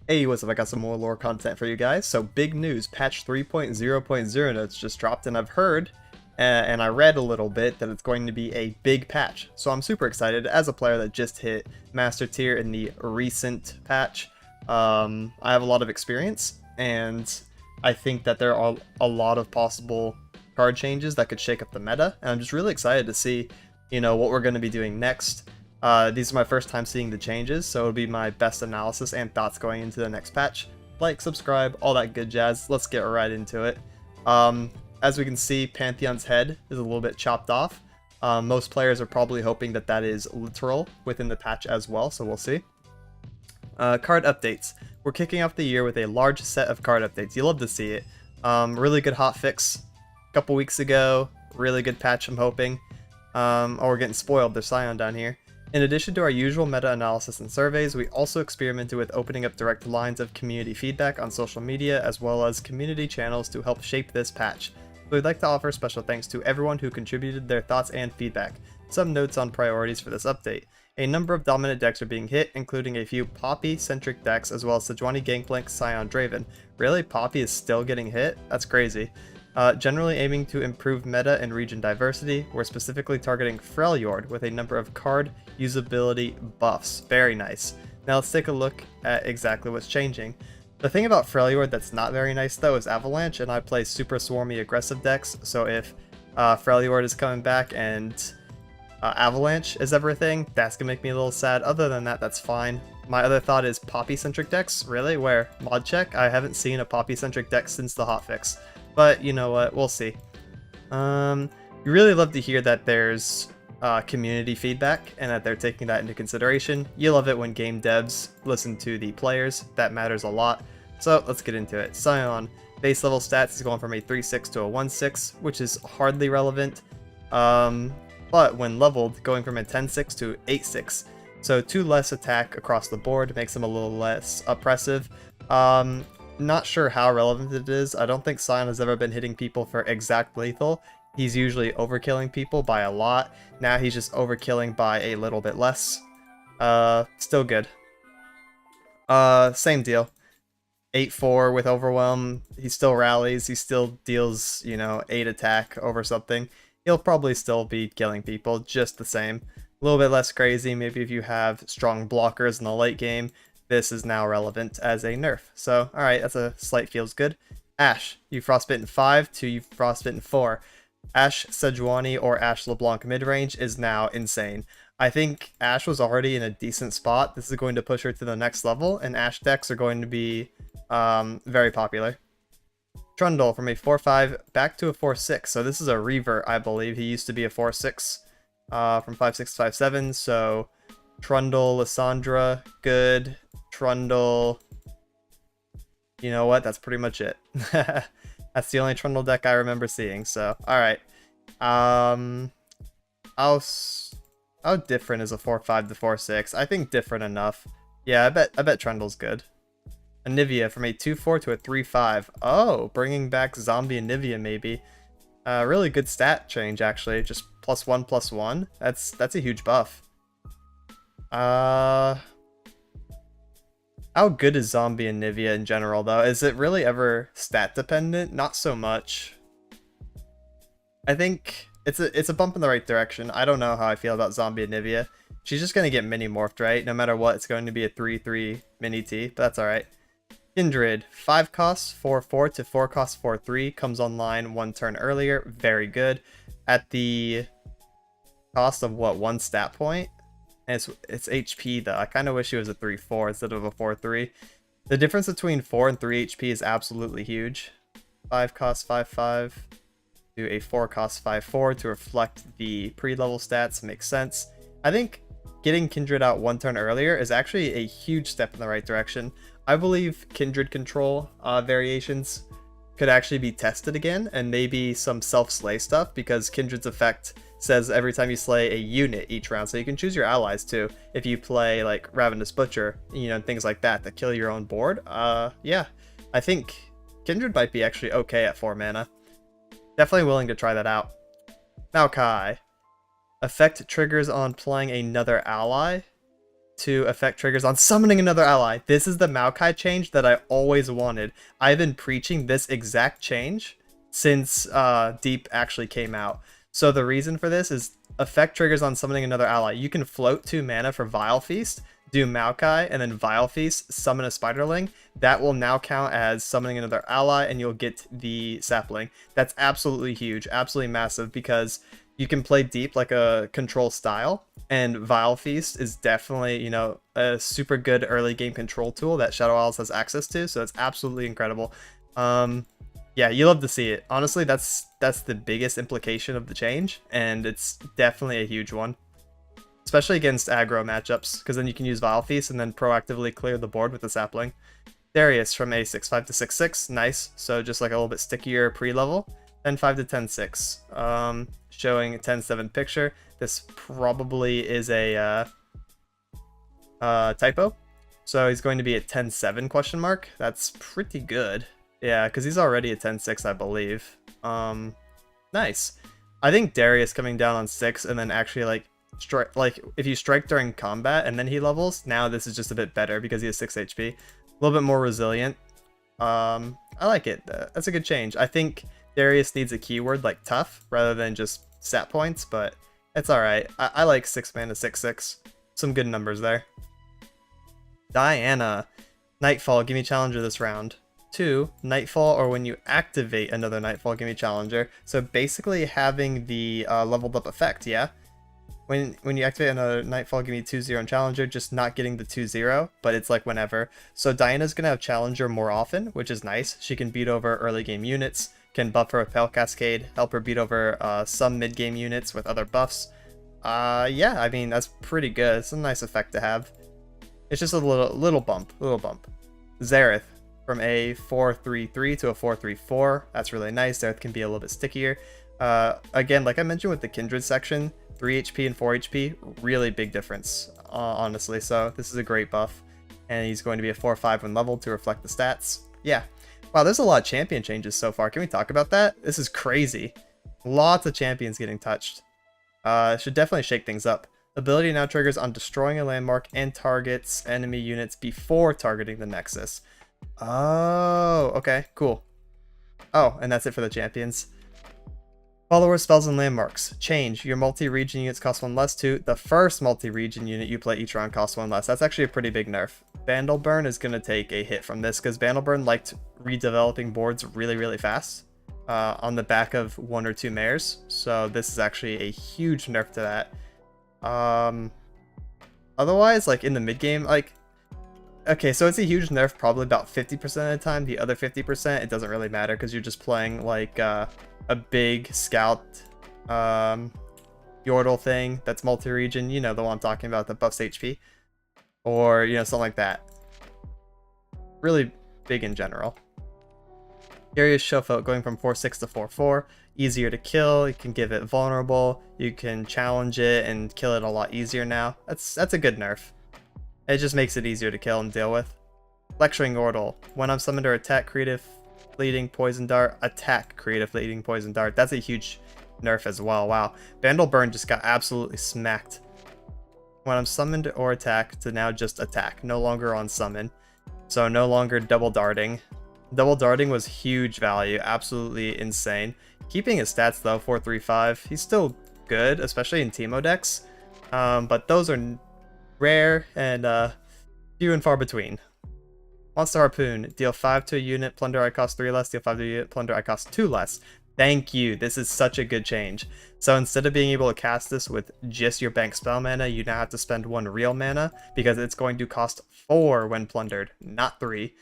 Hey, what's up? I got some more lore content for you guys. So big news, patch 3.0.0 notes just dropped, and I've heard and I read a little bit that it's going to be a big patch. So I'm super excited as a player that just hit Master Tier in the recent patch. I have a lot of experience, and I think that there are a lot of possible card changes that could shake up the meta, and I'm just really excited to see, what we're going to be doing next. These are my first time seeing the changes, so it'll be my best analysis and thoughts going into the next patch. Like, subscribe, all that good jazz. Let's get right into it. As we can see, Pantheon's head is a little bit chopped off. Most players are probably hoping that that is literal within the patch as well, so we'll see. Card updates. We're kicking off the year with a large set of card updates. You love to see it. Really good hotfix a couple weeks ago. Really good patch, I'm hoping. Oh, we're getting spoiled. There's Scion down here. In addition to our usual meta-analysis and surveys, we also experimented with opening up direct lines of community feedback on social media as well as community channels to help shape this patch. So we'd like to offer special thanks to everyone who contributed their thoughts and feedback. Some notes on priorities for this update. A number of dominant decks are being hit, including a few Poppy-centric decks as well as Sejuani Gangplank, Scion Draven. Really? Poppy is still getting hit? That's crazy. Generally aiming to improve meta and region diversity, we're specifically targeting Freljord with a number of card usability buffs. Very nice. Now let's take a look at exactly what's changing. The thing about Freljord that's not very nice though is Avalanche, and I play super swarmy aggressive decks, so if Freljord is coming back and Avalanche is everything, that's gonna make me a little sad. Other than that, that's fine. My other thought is Poppy-centric decks. Really? Where? Mod check? I haven't seen a Poppy-centric deck since the hotfix. But you know what, we'll see. You really love to hear that there's community feedback and that they're taking that into consideration. You love it when game devs listen to the players. That matters a lot. So let's get into it. Scion, base level stats is going from a 3-6 to a 1-6, which is hardly relevant. But when leveled, going from a 10-6 to 8-6. So 2 less attack across the board makes him a little less oppressive. Not sure how relevant it is. I don't think Scion has ever been hitting people for exact lethal. He's usually overkilling people by a lot. Now he's just overkilling by a little bit less. Still good. Same deal. 8-4 with Overwhelm. He still rallies. He still deals, 8 attack over something. He'll probably still be killing people just the same. A little bit less crazy. Maybe if you have strong blockers in the late game, this is now relevant as a nerf. So, alright, that's a slight feels good. Ash, you frostbitten 5 to you frostbitten 4. Ash Sejuani or Ash LeBlanc midrange is now insane. I think Ash was already in a decent spot. This is going to push her to the next level, and Ash decks are going to be very popular. Trundle from a 4-5 back to a 4-6. So this is a revert, I believe. He used to be a 4-6 from 5-6 to 5-7. So Trundle, Lissandra, good. Trundle. You know what? That's pretty much it. That's the only Trundle deck I remember seeing. So, all right. How different is a 4-5 to 4-6? I think different enough. Yeah, I bet Trundle's good. Anivia from a 2-4 to a 3-5. Oh, bringing back Zombie Anivia maybe. Really good stat change actually. Just +1/+1. That's a huge buff. How good is Zombie Anivia in general, though? Is it really ever stat dependent? Not so much. I think it's a bump in the right direction. I don't know how I feel about Zombie Anivia. She's just gonna get mini morphed, right? No matter what, it's going to be a 3-3 mini T, but that's alright. Kindred, 5 costs 4-4 to 4 costs 4-3, comes online 1 turn earlier. Very good. At the cost of what, 1 stat point? And it's HP though. I kind of wish it was a 3-4 instead of a 4-3. The difference between 4 and 3 HP is absolutely huge. 5 cost 5-5 to a 4 cost 5-4 to reflect the pre-level stats makes sense. I think getting Kindred out 1 turn earlier is actually a huge step in the right direction. I believe Kindred control variations could actually be tested again, and maybe some self-slay stuff, because Kindred's effect says every time you slay a unit each round, so you can choose your allies too if you play like Ravenous Butcher, things like that kill your own board. Yeah, I think Kindred might be actually okay at 4 mana. Definitely willing to try that out. Maokai. Effect triggers on playing another ally. to affect triggers on summoning another ally. This is the Maokai change that I always wanted. I've been preaching this exact change since Deep actually came out. So the reason for this is affect triggers on summoning another ally. You can float 2 mana for Vile Feast, do Maokai, and then Vile Feast, summon a Spiderling. That will now count as summoning another ally, and you'll get the sapling. That's absolutely huge, absolutely massive, because you can play Deep like a control style, and Vile Feast is definitely, you know, a super good early game control tool that Shadow Isles has access to, so it's absolutely incredible. Yeah, you love to see it. Honestly, that's the biggest implication of the change, and it's definitely a huge one. Especially against aggro matchups, because then you can use Vile Feast and then proactively clear the board with the sapling. Darius from a 6-5 to 6-6, nice. So just like a little bit stickier pre-level. Then 5 to 10-6, showing a 10-7 picture. This probably is a typo. So he's going to be at 10-7 question mark. That's pretty good. Yeah, because he's already at 10-6, I believe. Nice. I think Darius coming down on 6 and then actually like strike, like if you strike during combat and then he levels, now this is just a bit better because he has 6 HP. A little bit more resilient. I like it. That's a good change. I think Darius needs a keyword like tough rather than just stat points, but it's alright. I like 6 mana 6-6. Some good numbers there. Diana. Nightfall, give me challenger this round. 2, Nightfall, or when you activate another Nightfall, give me challenger. So basically having the leveled up effect, yeah? When you activate another Nightfall, give me 2-0 and challenger, just not getting the 2-0, but it's like whenever. So Diana's going to have challenger more often, which is nice. She can beat over early game units, can buff her with Pale Cascade, help her beat over some mid game units with other buffs. Yeah, I mean, that's pretty good. It's a nice effect to have. It's just a little bump. Xerath. From a 4-3-3 to a 4-3-4. That's really nice. Xerath can be a little bit stickier. Again, like I mentioned with the Kindred section, 3 HP and 4 HP, really big difference, honestly. So this is a great buff. And he's going to be a 4-5 when leveled to reflect the stats. Yeah. Wow, there's a lot of champion changes so far. Can we talk about that? This is crazy. Lots of champions getting touched. Should definitely shake things up. Ability now triggers on destroying a landmark and targets enemy units before targeting the Nexus. Oh, okay, cool. Oh, and that's it for the champions. Follower spells and landmarks. Change. Your multi-region units cost 1 less to the first multi-region unit you play each round costs 1 less. That's actually a pretty big nerf. Bandle Burn is going to take a hit from this because Bandle Burn liked redeveloping boards really fast on the back of 1 or 2 mares. So this is actually a huge nerf to that. Otherwise, like in the mid game, like, okay, so it's a huge nerf probably about 50% of the time. The other 50%, it doesn't really matter because you're just playing like a big scout Yordle thing that's multi-region. You know the one I'm talking about that buffs HP. Or, you know, something like that. Really big in general. Curious Showfoot going from 4-6 to 4-4. Easier to kill. You can give it vulnerable. You can challenge it and kill it a lot easier now. That's a good nerf. It just makes it easier to kill and deal with. Lecturing Yordle. When I'm summoned or attack creative fleeting poison dart, attack creative fleeting poison dart. That's a huge nerf as well. Wow. Bandle Burn just got absolutely smacked. When I'm summoned or attack to now just attack. No longer on summon. So no longer double darting. Double darting was huge value. Absolutely insane. Keeping his stats though, 4-3-5. He's still good, especially in Teemo decks. But those are rare and few and far between. Monster Harpoon. Deal 5 to a unit, plunder I cost 3 less. Deal 5 to a unit, plunder I cost 2 less. Thank you. This is such a good change. So instead of being able to cast this with just your bank spell mana, you now have to spend 1 real mana because it's going to cost 4 when plundered, not 3.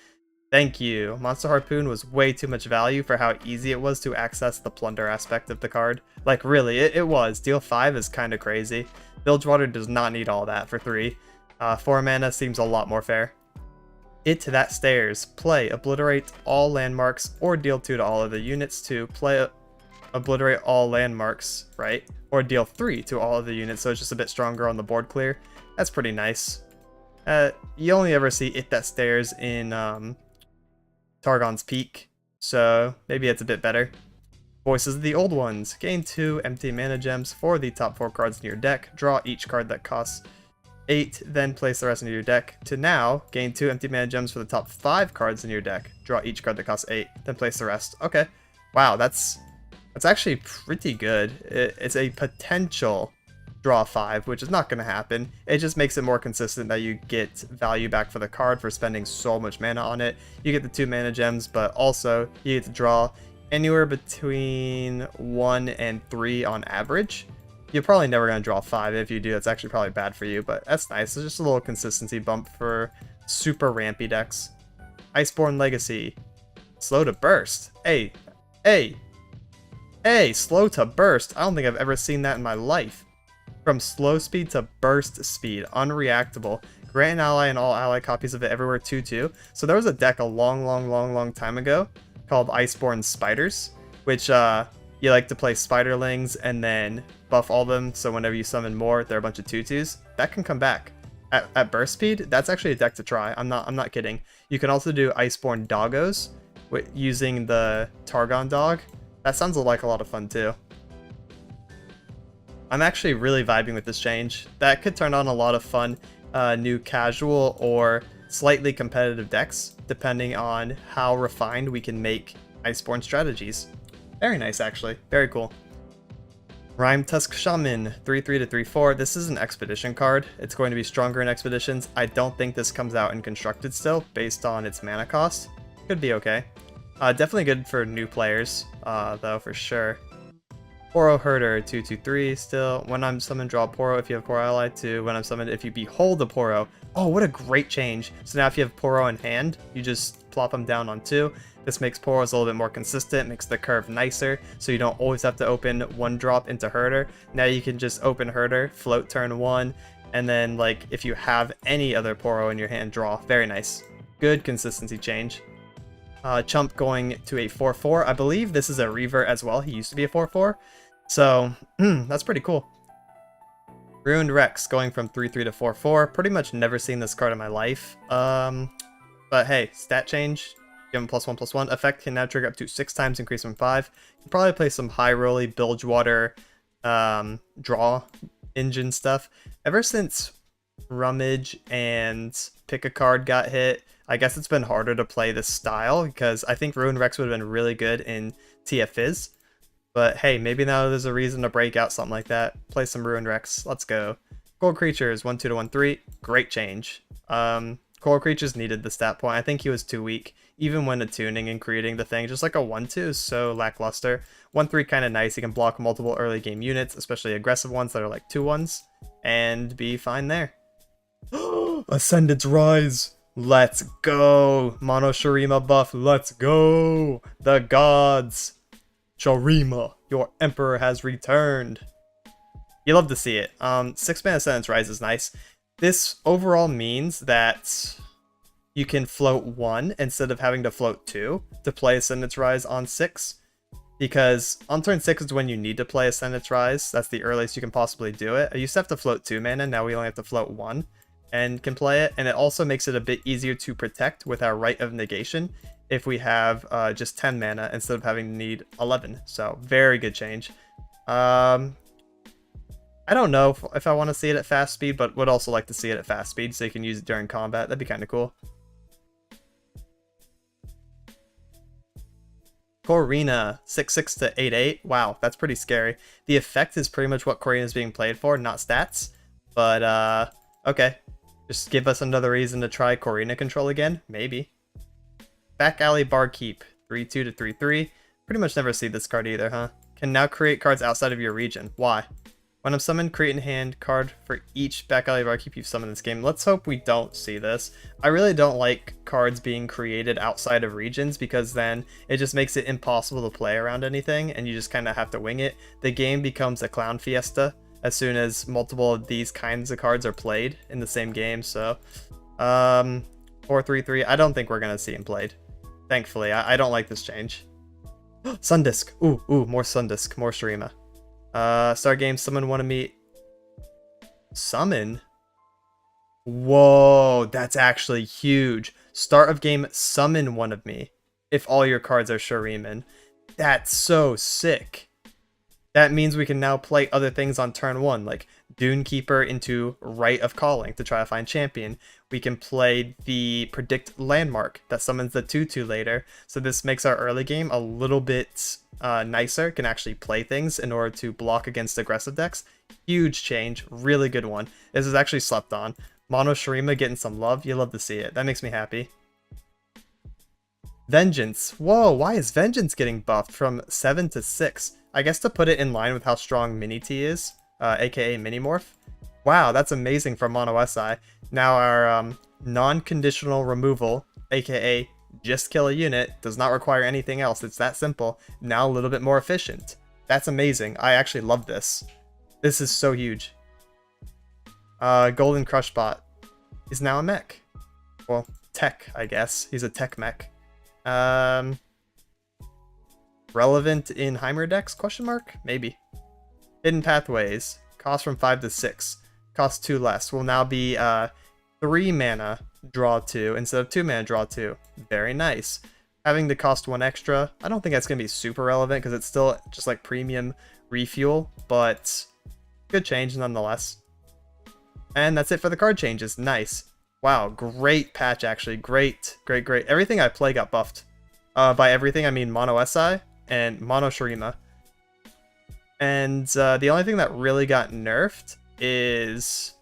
Thank you. Monster Harpoon was way too much value for how easy it was to access the plunder aspect of the card. Like really, it was. Deal 5 is kind of crazy. Bilgewater does not need all that for 3. 4 mana seems a lot more fair. It to that stairs. Play obliterate all landmarks or deal 2 to all of the units to play obliterate all landmarks, right? Or deal 3 to all of the units, so it's just a bit stronger on the board clear. That's pretty nice. You only ever see it that stairs in Targon's Peak, so maybe it's a bit better. Voices of the Old Ones. Gain 2 empty mana gems for the top 4 cards in your deck. Draw each card that costs 8, then place the rest into your deck, to now gain 2 empty mana gems for the top 5 cards in your deck. Draw each card that costs 8, then place the rest. Okay. Wow, that's actually pretty good. It's a potential draw 5, which is not going to happen. It just makes it more consistent that you get value back for the card for spending so much mana on it. You get the 2 mana gems, but also you get to draw anywhere between 1 and 3 on average. You're probably never going to draw 5. If you do, that's actually probably bad for you, but that's nice. It's just a little consistency bump for super rampy decks. Iceborne Legacy. Slow to burst. Hey, slow to burst. I don't think I've ever seen that in my life. From slow speed to burst speed, unreactable. Grant an ally and all ally copies of it everywhere 2/2. So there was a deck a long time ago called Iceborne Spiders, which you like to play spiderlings and then buff all them, so whenever you summon more, they're a bunch of 2/2s. That can come back. At burst speed, that's actually a deck to try. I'm not kidding. You can also do Iceborne Doggos using the Targon dog. That sounds like a lot of fun too. I'm actually really vibing with this change. That could turn on a lot of fun new casual or slightly competitive decks, depending on how refined we can make Iceborne strategies. Very nice, actually. Very cool. Rime Tusk Shaman, 3/3 to 3/4. This is an expedition card. It's going to be stronger in expeditions. I don't think this comes out in constructed still, based on its mana cost. Could be okay. Definitely good for new players, though, for sure. Poro Herder, 2/2/3 still. When I'm summoned, draw Poro if you have Poro ally. 2, when I'm summoned, if you behold a Poro. Oh, what a great change. So now if you have Poro in hand, you just plop them down on 2. This makes Poros a little bit more consistent, makes the curve nicer, so you don't always have to open 1 drop into Herder. Now you can just open Herder, float turn 1, and then like if you have any other Poro in your hand, draw. Very nice. Good consistency change. Chump going to a 4/4. I believe this is a revert as well. He used to be a 4/4. So, that's pretty cool. Ruined Rex going from 3/3 to 4/4. Pretty much never seen this card in my life. But hey, stat change. Give him +1/+1. Effect can now trigger up to 6 times, increase from 5. You can probably play some high rolly, Bilgewater, draw engine stuff. Ever since Rummage and Pick a Card got hit, I guess it's been harder to play this style, because I think Ruined Rex would have been really good in TFIz. But hey, maybe now there's a reason to break out something like that. Play some Ruined Rex. Let's go. Coral Creatures, 1/2 to 1/3. Great change. Coral Creatures needed the stat point. I think he was too weak, even when attuning and creating the thing. Just like a 1/2 is so lackluster. 1/3 kind of nice. He can block multiple early game units, especially aggressive ones that are like 2/1s, and be fine there. Ascendant's Rise. Let's go. Mono Shurima buff. Let's go. The gods. Shurima, your emperor has returned. You love to see it. 6 mana Ascendant's Rise is nice. This overall means that you can float 1 instead of having to float 2 to play Ascendant's Rise on 6. Because on turn 6 is when you need to play Ascendant's Rise. That's the earliest you can possibly do it. I used to have to float 2 mana, now we only have to float 1 and can play it. And it also makes it a bit easier to protect with our Rite of Negation if we have just 10 mana instead of having to need 11. So very good change. I don't know if I want to see it at fast speed, but would also like to see it at fast speed so you can use it during combat. That'd be kind of cool. Corina, 6/6 to 8/8. Wow, that's pretty scary. The effect is pretty much what Corina is being played for, not stats. But, okay. Just give us another reason to try Corina control again? Maybe. Back Alley Barkeep, 3/2 to 3/3. Pretty much never see this card either, huh? Can now create cards outside of your region. Why? When I'm summoned, create in hand card for each Back Alley Barkeep you've summoned this game. Let's hope we don't see this. I really don't like cards being created outside of regions, because then it just makes it impossible to play around anything and you just kind of have to wing it. The game becomes a clown fiesta as soon as multiple of these kinds of cards are played in the same game. So 4/3/3, I don't think we're gonna see him played. Thankfully, I don't like this change. Sundisk. Ooh, more Sundisk, more Shurima. Start game, summon one of me. Summon? Whoa, that's actually huge. Start of game, summon one of me if all your cards are Shuriman. That's so sick. That means we can now play other things on turn 1, like Dune Keeper into Rite of Calling to try to find champion. We can play the Predict Landmark that summons the 2/2 later. So this makes our early game a little bit nicer. Can actually play things in order to block against aggressive decks. Huge change. Really good one. This is actually slept on. Mono Shurima getting some love. You love to see it. That makes me happy. Vengeance. Whoa, why is Vengeance getting buffed from 7 to 6? I guess to put it in line with how strong Mini T is, aka Minimorph. Wow, that's amazing for Mono SI. Now our non-conditional removal, aka just kill a unit, does not require anything else. It's that simple. Now a little bit more efficient. That's amazing. I actually love this. This is so huge. Golden Crush Bot is now a mech. Well, tech, I guess. He's a tech mech. Relevant in Heimer decks? Question mark? Maybe. Hidden Pathways. Cost from 5 to 6. Cost 2 less. Will now be 3 mana, draw 2, instead of 2 mana, draw 2. Very nice. Having to cost 1 extra, I don't think that's going to be super relevant because it's still just like premium refuel, but good change nonetheless. And that's it for the card changes. Nice. Wow, great patch actually. Great. Everything I play got buffed. By everything I mean Mono SI and Mono Shurima. And the only thing that really got nerfed is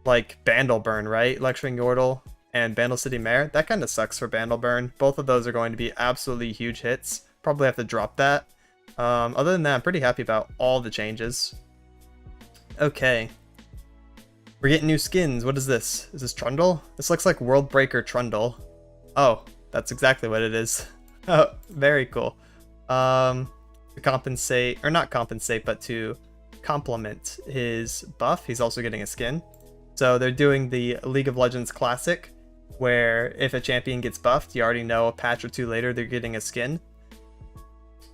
like Bandle Burn, right? Lecturing Yordle and Bandle City Mare. That kind of sucks for Bandle Burn. Both of those are going to be absolutely huge hits. Probably have to drop that. Other than that, I'm pretty happy about all the changes. Okay. We're getting new skins. What is this? Is this Trundle? This looks like Worldbreaker Trundle. Oh, that's exactly what it is. Oh, very cool. To compensate, or not compensate, but to complement his buff, he's also getting a skin. So they're doing the League of Legends Classic, where if a champion gets buffed, you already know a patch or 2 later they're getting a skin,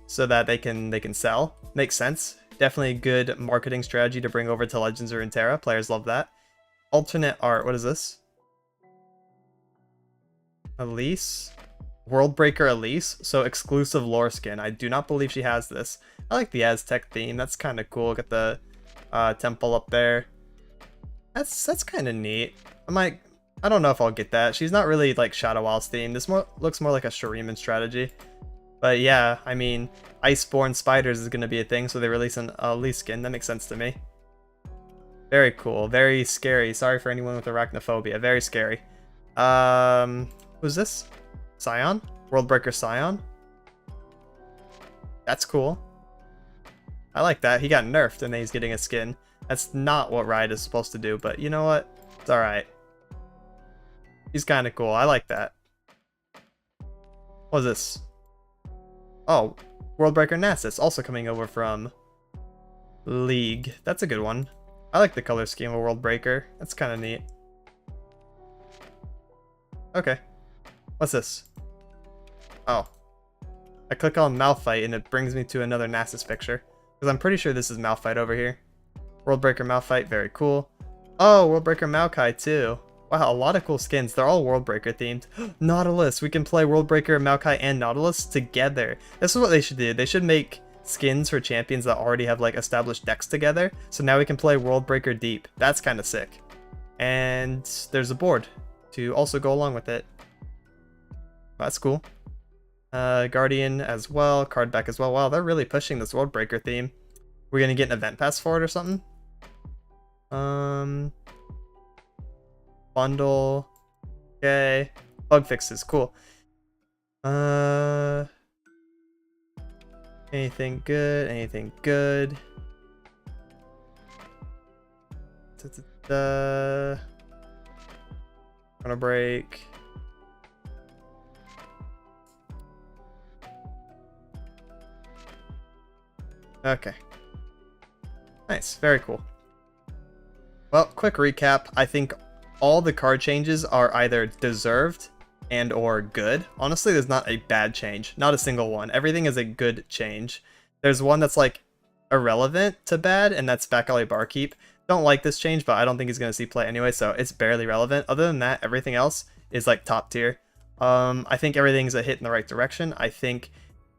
so that they can sell. Makes sense. Definitely a good marketing strategy to bring over to Legends or Runeterra. Players love that. Alternate art. What is this? Elise? Worldbreaker Elise? So exclusive lore skin. I do not believe she has this. I like the Aztec theme. That's kind of cool. Got the temple up there. That's kind of neat. I don't know if I'll get that. She's not really like Shadow Isles themed. This looks more like a Shuriman strategy. But yeah, I mean, Iceborne Spiders is going to be a thing, so they release an Elise skin. That makes sense to me. Very cool. Very scary. Sorry for anyone with arachnophobia. Very scary. Who's this? Scion? Worldbreaker Scion? That's cool. I like that. He got nerfed and then he's getting a skin. That's not what Riot is supposed to do, but you know what? It's alright. He's kind of cool. I like that. What is this? Oh, Worldbreaker Nasus, also coming over from League. That's a good one. I like the color scheme of Worldbreaker. That's kind of neat. Okay. What's this? Oh. I click on Malphite and it brings me to another Nasus picture. Because I'm pretty sure this is Malphite over here. Worldbreaker Malphite, very cool. Oh, Worldbreaker Maokai too. Wow, a lot of cool skins. They're all Worldbreaker themed. Nautilus. We can play Worldbreaker, Maokai, and Nautilus together. This is what they should do. They should make skins for champions that already have like established decks together. So now we can play Worldbreaker Deep. That's kind of sick. And there's a board to also go along with it. That's cool. Guardian as well. Card back as well. Wow, they're really pushing this Worldbreaker theme. We're gonna get an event pass for it or something? Bundle. Okay. Bug fixes. Cool. Anything good? Anything good? Gonna break. Okay. Nice. Very cool. Well, quick recap. I think all the card changes are either deserved and or good. Honestly, there's not a bad change. Not a single one. Everything is a good change. There's one that's like irrelevant to bad, and that's Back Alley Barkeep. Don't like this change, but I don't think he's going to see play anyway, so it's barely relevant. Other than that, everything else is like top tier. I think everything's a hit in the right direction. I think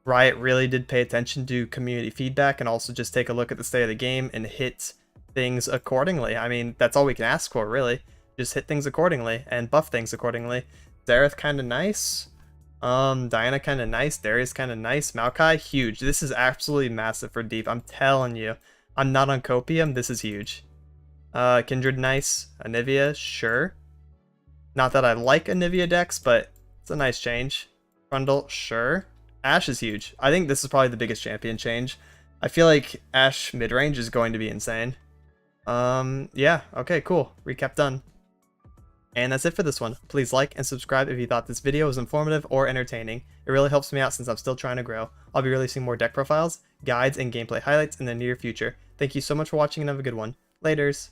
Riot really did pay attention to community feedback and also just take a look at the state of the game and hit things accordingly. I mean, that's all we can ask for, really. Just hit things accordingly and buff things accordingly. Zareth kind of nice. Diana kind of nice. Darius kind of nice. Maokai, huge. This is absolutely massive for deep. I'm telling you. I'm not on copium. This is huge. Kindred, nice. Anivia, sure. Not that I like Anivia decks, but it's a nice change. Bandle, sure. Ashe is huge. I think this is probably the biggest champion change. I feel like Ashe mid-range is going to be insane. Yeah, okay, cool. Recap done. And that's it for this one. Please like and subscribe if you thought this video was informative or entertaining. It really helps me out since I'm still trying to grow. I'll be releasing more deck profiles, guides, and gameplay highlights in the near future. Thank you so much for watching and have a good one. Laters!